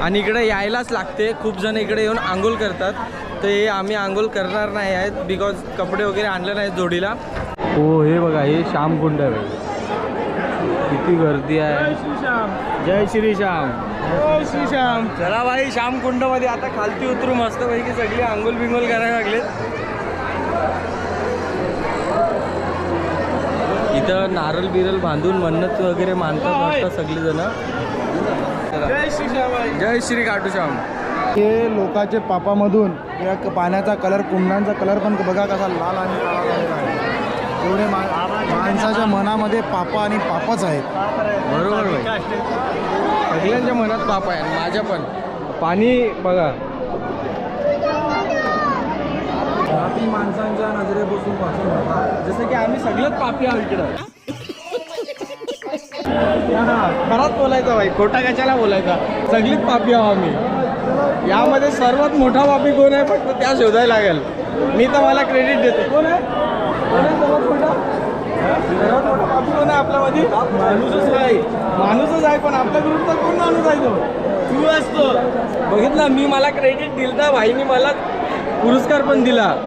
आणि इकडे यायलाच लागते. खूप जण इकडे येऊन आंघोळ करतात. तर आम्ही आंघोळ करणार नाही आहेत बिकॉज कपडे वगैरे आणले नाहीत जोडीला. हो हे बघा हे श्यामकुंड आहे. किती गर्दी आहे. जय श्री श्याम. जय श्री श्याम. चला भाई श्यामकुंड मध्ये आता खालती उतरू मस्त पैकी सगळी आंघोळ बिंगोल करायला लागलेत. इथं नारळ बिरल बांधून मन्नत वगैरे मानतात वाटतं सगळीजण. जय श्री श्याम. जय श्री खाटू श्याम. हे लोकांच्या पापामधून या पाण्याचा कलर कुंडांचा कलर पण बघा कसा लाल आणि काळा झालेला आहे. एवढे माणसाच्या मनामध्ये पापा आणि पापच आहेत. बरोबर भाई. सगळ्यांच्या मनात पाप आहे. माझ्या पण पाणी बघा. पापी माणसांच्या नजरेपासून वाचून बघा. जसं की आम्ही सगळंच पापी आहोत इकडं. खराच बोलायचा भाई. खोटा कशाला बोलायचा. सगळीच पापी आहो आम्ही. यामध्ये सर्वात मोठा पापी कोण आहे फक्त त्या शोधायला लागेल. मी तर मला क्रेडिट देतो. कोण आहे सर्वात मोठा? सर्वात मोठा पापी कोण आहे आपल्यामध्ये? माणूसच नाही. माणूसच आहे पण आपल्या ग्रुपचा कोण माणूस आहे तो? तू असतो. बघितलं मी मला क्रेडिट दिलं तर भाईने मला पुरस्कार पण दिला.